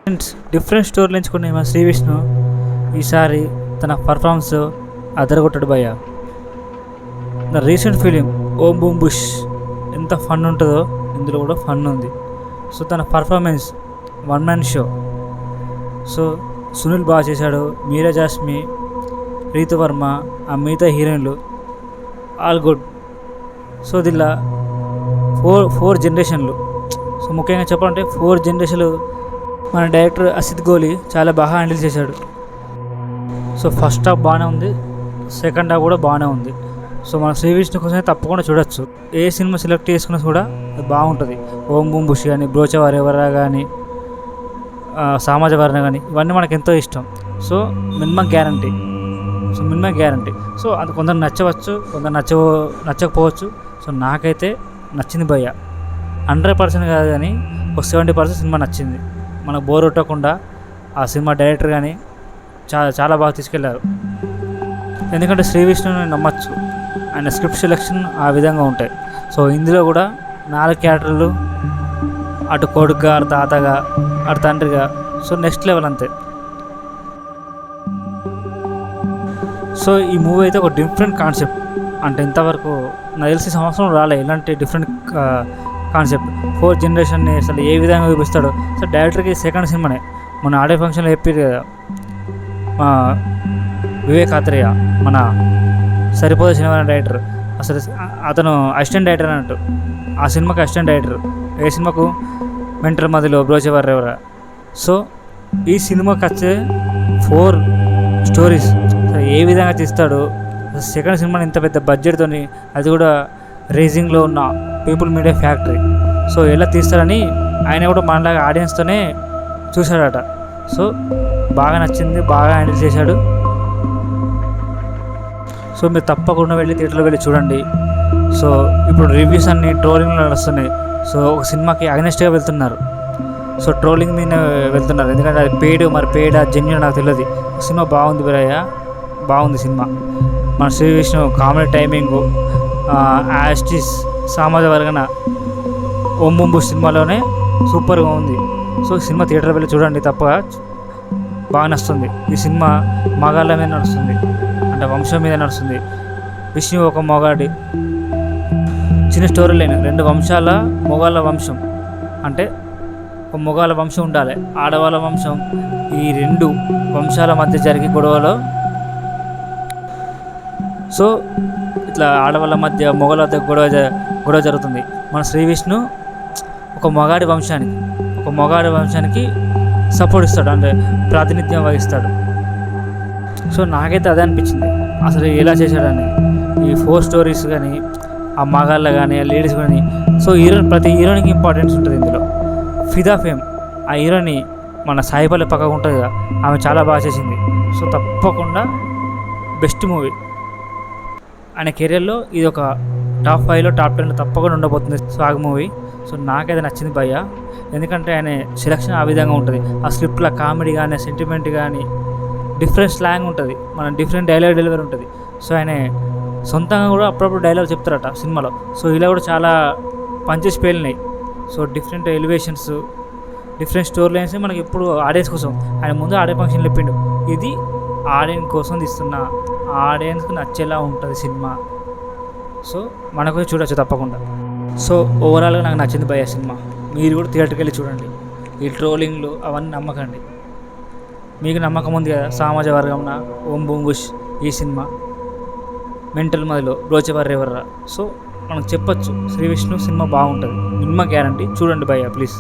Different స్టోరీలు ఎంచుకునే మా శ్రీ విష్ణు ఈసారి తన పర్ఫార్మెన్స్ అదరగొట్టాడు భయ్య. The recent film Om Bheem Bush ఎంత ఫన్ ఉంటుందో ఇందులో కూడా ఫన్ ఉంది. సో తన performance one man show. So Sunil బాగా చేశాడు, మీరా జాస్మి, రీతు వర్మ, ఆ మిగతా హీరోయిన్లు ఆల్ గుడ్. సో దీనిలో ఫోర్ జనరేషన్లు. సో ముఖ్యంగా చెప్పాలంటే 4 జనరేషన్లు మన డైరెక్టర్ అసిత్ గోలి చాలా బాగా హ్యాండిల్ చేశాడు. సో ఫస్ట్ హాఫ్ బాగానే ఉంది, సెకండ్ హాఫ్ కూడా బాగానే ఉంది. సో మన శ్రీ విష్ణు కోసం తప్పకుండా చూడొచ్చు. ఏ సినిమా సెలెక్ట్ చేసుకున్నా కూడా అది బాగుంటుంది. ఓం బూమ్ బుష్ కానీ, బ్రోచవారు ఎవరా కానీ, సామాజ వర్ణ కానీ, ఇవన్నీ మనకు ఎంతో ఇష్టం. So minimum guarantee. సో అది కొందరు నచ్చవచ్చు, కొందరు నచ్చకపోవచ్చు. సో నాకైతే నచ్చింది భయ్య. 100% కాదు కానీ ఒక 70% సినిమా నచ్చింది. మనకు బోర్ కొట్టకుండా ఆ సినిమా డైరెక్టర్ కానీ చాలా బాగా తీసుకెళ్లారు. ఎందుకంటే శ్రీ విష్ణుని నమ్మచ్చు, ఆయన స్క్రిప్ట్ సెలెక్షన్ ఆ విధంగా ఉంటాయి. సో ఇందులో కూడా 4 క్యారెక్టర్లు, అటు కొడుకుగా, అటు తాతగా, అటు తండ్రిగా. సో నెక్స్ట్ లెవెల్ అంతే. సో ఈ మూవీ అయితే ఒక డిఫరెంట్ కాన్సెప్ట్. అంటే ఇంతవరకు నాకు తెలిసి సంవత్సరం రాలే ఇలాంటి డిఫరెంట్ కాన్సెప్ట్. 4 జనరేషన్ని అసలు ఏ విధంగా చూపిస్తాడో. సో డైరెక్టర్కి సెకండ్ సినిమానే. మన ఆడియో ఫంక్షన్లో చెప్పారు కదా వివేక్ ఆత్రేయ, మన సరిపోదు సినిమా డైరెక్టర్. అసలు అతను అసిస్టెంట్ డైరెక్టర్ అన్నట్టు. ఆ సినిమాకి అసిస్టెంట్ డైరెక్టర్. ఏ సినిమాకు? మెంటల్ మదిలో, బ్రోచేవారు ఎవరా. సో ఈ సినిమాకి వచ్చే 4 స్టోరీస్ ఏ విధంగా తీస్తాడు. సెకండ్ సినిమాని ఇంత పెద్ద బడ్జెట్తో, అది కూడా రేజింగ్లో ఉన్న పీపుల్ మీడియా ఫ్యాక్టరీ. సో ఎలా తీస్తాడని ఆయన కూడా మనలాగా ఆడియన్స్తోనే చూశాడట. సో బాగా నచ్చింది, బాగా హ్యాండిల్ చేశాడు. సో మీరు తప్పకుండా వెళ్ళి థియేటర్లో వెళ్ళి చూడండి. సో ఇప్పుడు రివ్యూస్ అన్నీ ట్రోలింగ్లో వస్తున్నాయి. సో ఒక సినిమాకి అగెనెస్ట్గా వెళ్తున్నారు. సో ట్రోలింగ్ మీద వెళ్తున్నారు. ఎందుకంటే అది పెయిడ్ జెన్యూన్ నాకు తెలియదు. సినిమా బాగుంది బ్రయ్య, బాగుంది సినిమా. మన శ్రీ విష్ణు కామెడీ టైమింగు, యాస్టిస్ సామాజ వర్గన ఓం బూమ్ బుష్ సినిమాలోనే సూపర్గా ఉంది. సో సినిమా థియేటర్ వెళ్ళి చూడండి, తప్పగా బాగా నచ్చుతుంది. ఈ సినిమా మగాళ్ళ మీద నడుస్తుంది, అంటే వంశం మీద నడుస్తుంది. విష్ణు ఒక మొగాడి, చిన్న స్టోరీ లైన్, 2 వంశాల మొగాళ్ళ వంశం. అంటే ఒక మొగాళ్ళ వంశం ఉండాలి, ఆడవాళ్ళ వంశం. ఈ 2 వంశాల మధ్య జరిగే గొడవలో, సో ఇట్లా ఆడవాళ్ళ మధ్య మొగల మధ్య గొడవ జరుగుతుంది. మన శ్రీ విష్ణు ఒక మొగాడి వంశానికి సపోర్ట్ ఇస్తాడు, అంటే ప్రాతినిధ్యం వహిస్తాడు. సో నాకైతే అదే అనిపించింది, అసలు ఎలా చేశాడని. ఈ 4 స్టోరీస్ కానీ, ఆ మగాళ్ళ కానీ, ఆ లేడీస్ కానీ. సో ప్రతి హీరోయిన్కి ఇంపార్టెన్స్ ఉంటుంది ఇందులో. ఫిదా ఫేమ్ ఆ హీరోని మన సాయిపల్లి పక్కగా ఉంటుంది కదా, ఆమె చాలా బాగా చేసింది. సో తప్పకుండా బెస్ట్ మూవీ. ఆయన కెరియర్లో ఇది ఒక టాప్ 5లో టాప్ 10లో తప్పకుండా ఉండబోతుంది స్వాగ్ మూవీ. సో నాకైతే నచ్చింది భయ్య. ఎందుకంటే ఆయన సెలక్షన్ ఆ విధంగా ఉంటుంది. ఆ స్క్రిప్ట్లో కామెడీ కానీ, సెంటిమెంట్ కానీ, డిఫరెంట్ స్లాంగ్ ఉంటుంది, మన డిఫరెంట్ డైలాగ్ డెలివరీ ఉంటుంది. సో ఆయన సొంతంగా కూడా అప్పుడప్పుడు డైలాగ్ చెప్తారట సినిమాలో. సో ఇలా కూడా చాలా పంచెస్ పేలినాయి. So different elevations, different story lines మనకి ఎప్పుడు ఆడియన్స్ కోసం. ఆయన ముందు ఆడియో ఫంక్షన్లు చెప్పిండు, ఇది ఆడియన్స్ కోసం తీస్తున్నా, ఆడియన్స్కి నచ్చేలా ఉంటుంది సినిమా. సో మనకు చూడొచ్చు తప్పకుండా. సో ఓవరాల్గా నాకు నచ్చింది భయ్య సినిమా. మీరు కూడా థియేటర్కి వెళ్ళి చూడండి. ఈ ట్రోలింగ్లు అవన్నీ నమ్మకండి. మీకు నమ్మకం ఉంది కదా సామాజ వర్గంన ఓం బూమ్ బుష్, ఈ సినిమా మెంటల్ మదిలో, బ్రోచేవారు ఎవర్రా. సో మనకు చెప్పొచ్చు శ్రీ విష్ణు సినిమా బాగుంటుంది, మినిమం గ్యారంటీ. చూడండి భయ్య ప్లీజ్.